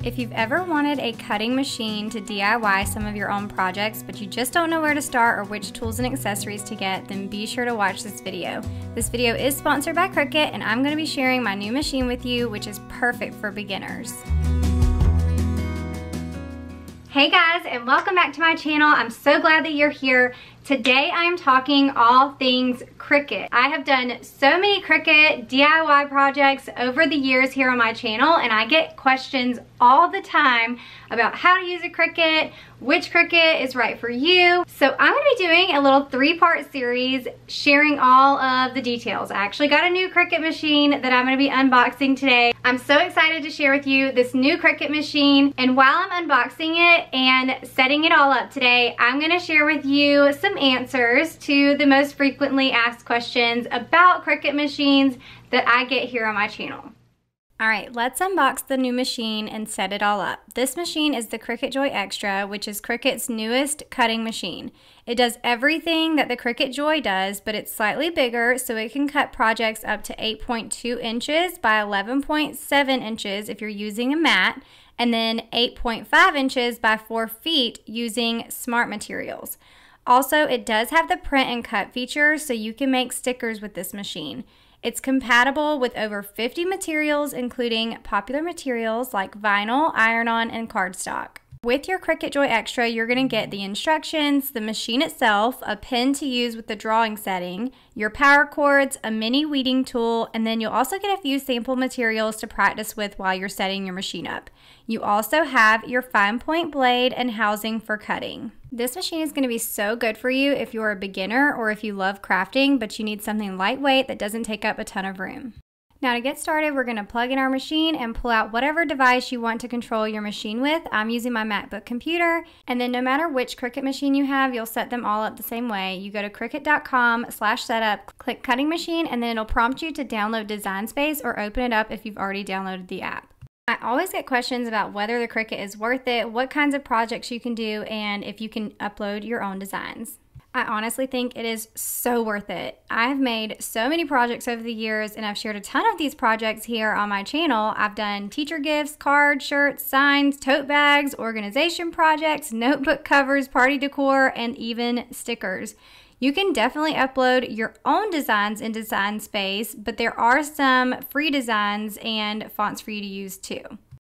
If you've ever wanted a cutting machine to DIY some of your own projects, but you just don't know where to start or which tools and accessories to get, then be sure to watch this video. This video is sponsored by Cricut, and I'm going to be sharing my new machine with you, which is perfect for beginners. Hey guys, and welcome back to my channel. I'm so glad that you're here. Today I'm talking all things Cricut. I have done so many Cricut DIY projects over the years here on my channel, and I get questions all the time about how to use a Cricut, which Cricut is right for you. So I'm going to be doing a little 3-part series sharing all of the details. I actually got a new Cricut machine that I'm going to be unboxing today. I'm so excited to share with you this new Cricut machine, and while I'm unboxing it and setting it all up today, I'm going to share with you some answers to the most frequently asked questions about Cricut machines that I get here on my channel. Alright, let's unbox the new machine and set it all up. This machine is the Cricut Joy Xtra, which is Cricut's newest cutting machine. It does everything that the Cricut Joy does, but it's slightly bigger, so it can cut projects up to 8.2 inches by 11.7 inches if you're using a mat, and then 8.5 inches by 4 feet using smart materials. Also, it does have the print and cut feature, so you can make stickers with this machine. It's compatible with over 50 materials, including popular materials like vinyl, iron-on, and cardstock. With your Cricut Joy Xtra, you're going to get the instructions, the machine itself, a pen to use with the drawing setting, your power cords, a mini weeding tool, and then you'll also get a few sample materials to practice with while you're setting your machine up. You also have your fine point blade and housing for cutting. This machine is going to be so good for you if you're a beginner or if you love crafting, but you need something lightweight that doesn't take up a ton of room. Now to get started, we're going to plug in our machine and pull out whatever device you want to control your machine with. I'm using my MacBook computer, and then no matter which Cricut machine you have, you'll set them all up the same way. You go to Cricut.com/setup, click cutting machine, and then it'll prompt you to download Design Space or open it up if you've already downloaded the app. I always get questions about whether the Cricut is worth it, what kinds of projects you can do, and if you can upload your own designs. I honestly think it is so worth it. I've made so many projects over the years, and I've shared a ton of these projects here on my channel. I've done teacher gifts, cards, shirts, signs, tote bags, organization projects, notebook covers, party decor, and even stickers. You can definitely upload your own designs in Design Space, but there are some free designs and fonts for you to use too.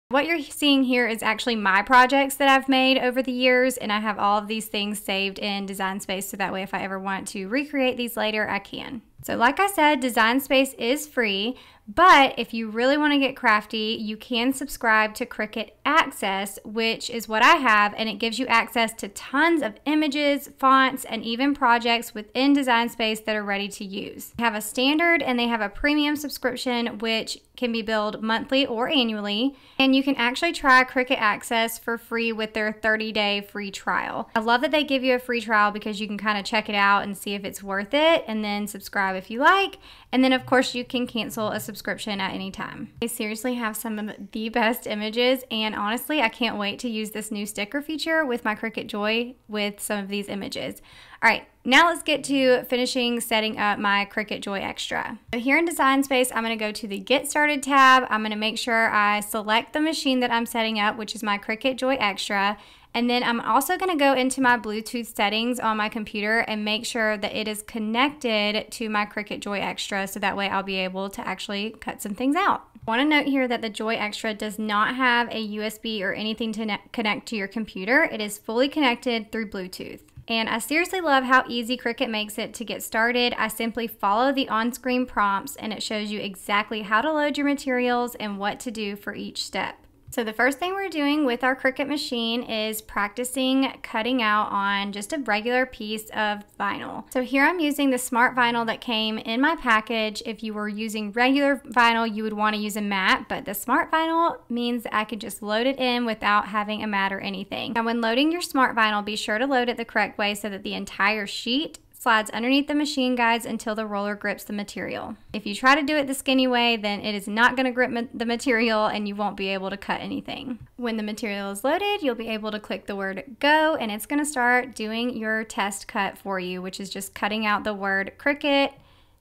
What you're seeing here is actually my projects that I've made over the years, and I have all of these things saved in Design Space, so that way if I ever want to recreate these later, I can. So like I said, Design Space is free, but if you really want to get crafty, you can subscribe to Cricut Access, which is what I have, and it gives you access to tons of images, fonts, and even projects within Design Space that are ready to use. They have a standard and they have a premium subscription, which can be billed monthly or annually, and you can actually try Cricut Access for free with their 30-day free trial. I love that they give you a free trial because you can kind of check it out and see if it's worth it, and then subscribe if you like, and then of course you can cancel a subscription at any time. They seriously have some of the best images, and honestly I can't wait to use this new sticker feature with my Cricut Joy with some of these images. Alright, now let's get to finishing setting up my Cricut Joy Xtra. So here in Design Space, I'm going to go to the Get Started tab. I'm going to make sure I select the machine that I'm setting up, which is my Cricut Joy Xtra. And then I'm also going to go into my Bluetooth settings on my computer and make sure that it is connected to my Cricut Joy Xtra, so that way I'll be able to actually cut some things out. I want to note here that the Joy Xtra does not have a USB or anything to connect to your computer. It is fully connected through Bluetooth. And I seriously love how easy Cricut makes it to get started. I simply follow the on-screen prompts, and it shows you exactly how to load your materials and what to do for each step. So the first thing we're doing with our Cricut machine is practicing cutting out on just a regular piece of vinyl. So here I'm using the smart vinyl that came in my package. If you were using regular vinyl, you would want to use a mat, but the smart vinyl means I could just load it in without having a mat or anything. Now when loading your smart vinyl, be sure to load it the correct way so that the entire sheet slides underneath the machine guides until the roller grips the material. If you try to do it the skinny way, then it is not going to grip the material and you won't be able to cut anything. When the material is loaded, you'll be able to click the word go, and it's going to start doing your test cut for you, which is just cutting out the word Cricut.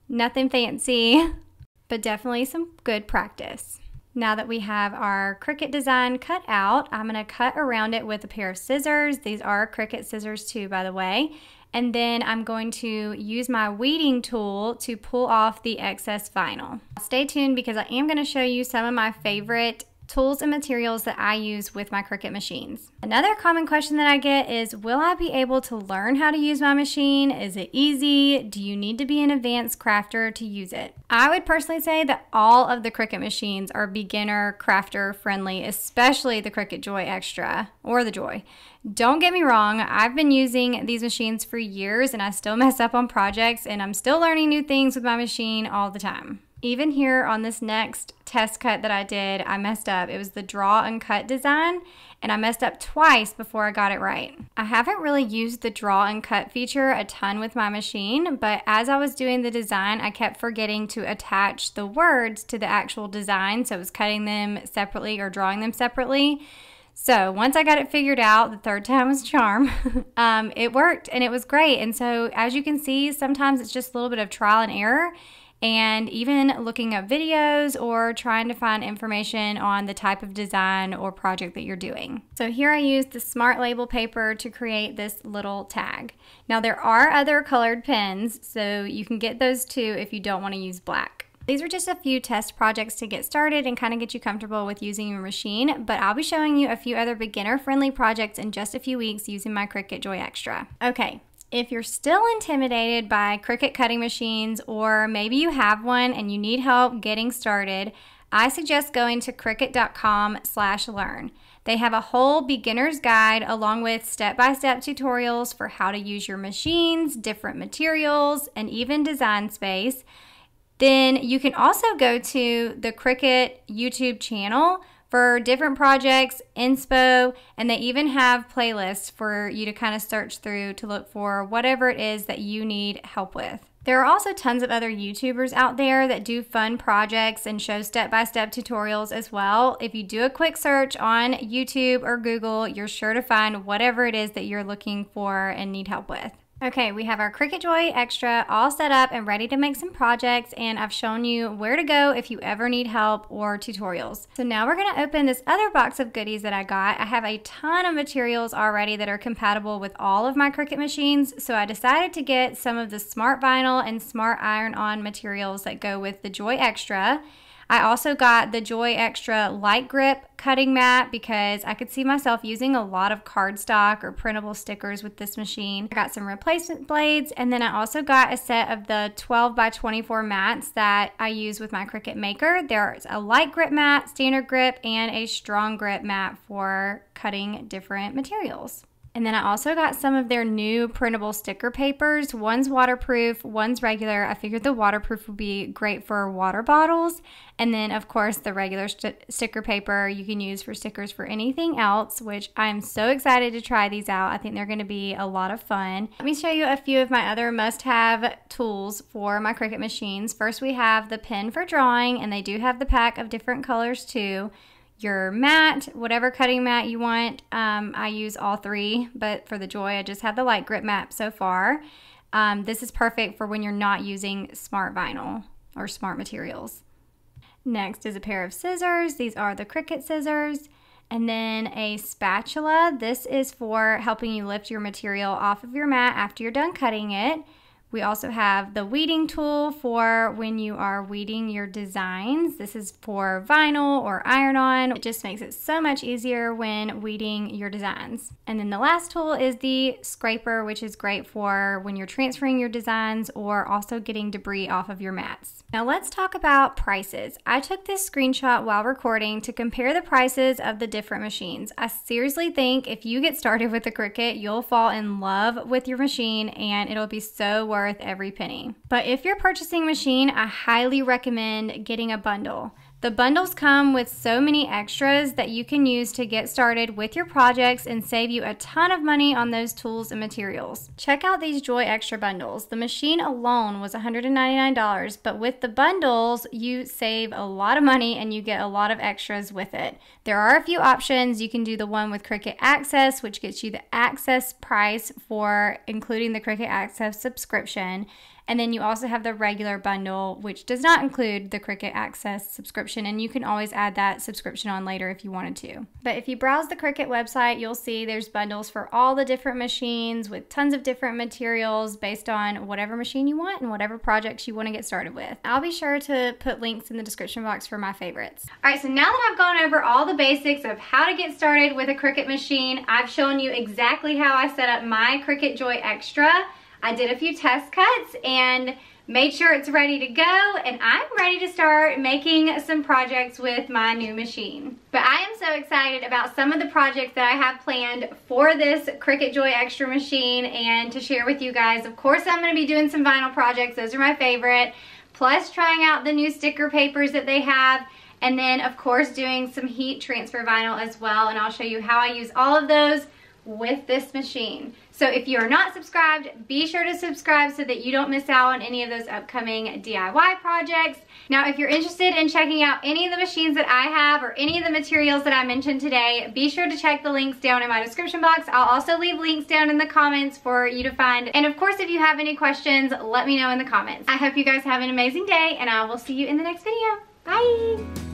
Nothing fancy, but definitely some good practice. Now that we have our Cricut design cut out, I'm going to cut around it with a pair of scissors. These are Cricut scissors too, by the way. And then I'm going to use my weeding tool to pull off the excess vinyl. Stay tuned because I am going to show you some of my favorite tools and materials that I use with my Cricut machines. Another common question that I get is, will I be able to learn how to use my machine? Is it easy? Do you need to be an advanced crafter to use it? I would personally say that all of the Cricut machines are beginner crafter friendly, especially the Cricut Joy Xtra or the Joy. Don't get me wrong, I've been using these machines for years and I still mess up on projects and I'm still learning new things with my machine all the time. Even here on this next test cut that I did, I messed up. It was the draw and cut design, and I messed up twice before I got it right. I haven't really used the draw and cut feature a ton with my machine, but as I was doing the design, I kept forgetting to attach the words to the actual design, so I was cutting them separately or drawing them separately. So once I got it figured out, the third time was a charm, it worked and it was great. And so as you can see, sometimes it's just a little bit of trial and error, and even looking up videos or trying to find information on the type of design or project that you're doing. So here I used the Smart Label paper to create this little tag. Now there are other colored pens, so you can get those too if you don't want to use black. These are just a few test projects to get started and kind of get you comfortable with using your machine, but I'll be showing you a few other beginner-friendly projects in just a few weeks using my Cricut Joy Xtra. Okay. If you're still intimidated by Cricut cutting machines, or maybe you have one and you need help getting started, I suggest going to Cricut.com/learn. They have a whole beginner's guide along with step-by-step tutorials for how to use your machines, different materials, and even design space. Then you can also go to the Cricut YouTube channel for different projects, inspo, and they even have playlists for you to kind of search through to look for whatever it is that you need help with. There are also tons of other YouTubers out there that do fun projects and show step-by-step tutorials as well. If you do a quick search on YouTube or Google, you're sure to find whatever it is that you're looking for and need help with. Okay, we have our Cricut Joy Xtra all set up and ready to make some projects, and I've shown you where to go if you ever need help or tutorials. So now we're going to open this other box of goodies that I got. I have a ton of materials already that are compatible with all of my Cricut machines, so I decided to get some of the Smart Vinyl and Smart Iron-On materials that go with the Joy Xtra. I also got the Joy Xtra Light Grip cutting mat because I could see myself using a lot of cardstock or printable stickers with this machine. I got some replacement blades, and then I also got a set of the 12x24 mats that I use with my Cricut Maker. There's a light grip mat, standard grip, and a strong grip mat for cutting different materials. And then I also got some of their new printable sticker papers. One's waterproof, one's regular. I figured the waterproof would be great for water bottles. And then, of course, the regular sticker paper you can use for stickers for anything else, which I'm so excited to try these out. I think they're going to be a lot of fun. Let me show you a few of my other must-have tools for my Cricut machines. First, we have the pen for drawing, and they do have the pack of different colors too. Your mat, whatever cutting mat you want. I use all three, but for the Joy, I just have the light grip mat so far. This is perfect for when you're not using smart vinyl or smart materials. Next is a pair of scissors. These are the Cricut scissors. And then a spatula. This is for helping you lift your material off of your mat after you're done cutting it. We also have the weeding tool for when you are weeding your designs. This is for vinyl or iron-on. It just makes it so much easier when weeding your designs. And then the last tool is the scraper, which is great for when you're transferring your designs or also getting debris off of your mats. Now let's talk about prices. I took this screenshot while recording to compare the prices of the different machines. I seriously think if you get started with the Cricut, you'll fall in love with your machine and it'll be so worth every penny. But if you're purchasing a machine, I highly recommend getting a bundle. The bundles come with so many extras that you can use to get started with your projects and save you a ton of money on those tools and materials. Check out these Joy Xtra bundles. The machine alone was $199, but with the bundles, you save a lot of money and you get a lot of extras with it. There are a few options. You can do the one with Cricut Access, which gets you the access price for including the Cricut Access subscription. And then you also have the regular bundle, which does not include the Cricut Access subscription, and you can always add that subscription on later if you wanted to. But if you browse the Cricut website, you'll see there's bundles for all the different machines with tons of different materials based on whatever machine you want and whatever projects you want to get started with. I'll be sure to put links in the description box for my favorites. All right, so now that I've gone over all the basics of how to get started with a Cricut machine, I've shown you exactly how I set up my Cricut Joy Xtra. I did a few test cuts and made sure it's ready to go, and I'm ready to start making some projects with my new machine. But I am so excited about some of the projects that I have planned for this Cricut Joy Xtra machine and to share with you guys. Of course, I'm going to be doing some vinyl projects. Those are my favorite. Plus trying out the new sticker papers that they have. And then, of course, doing some heat transfer vinyl as well. And I'll show you how I use all of those with this machine. So if you are not subscribed, be sure to subscribe so that you don't miss out on any of those upcoming DIY projects. Now, if you're interested in checking out any of the machines that I have or any of the materials that I mentioned today, be sure to check the links down in my description box. I'll also leave links down in the comments for you to find. And of course, if you have any questions, let me know in the comments. I hope you guys have an amazing day, and I will see you in the next video. Bye!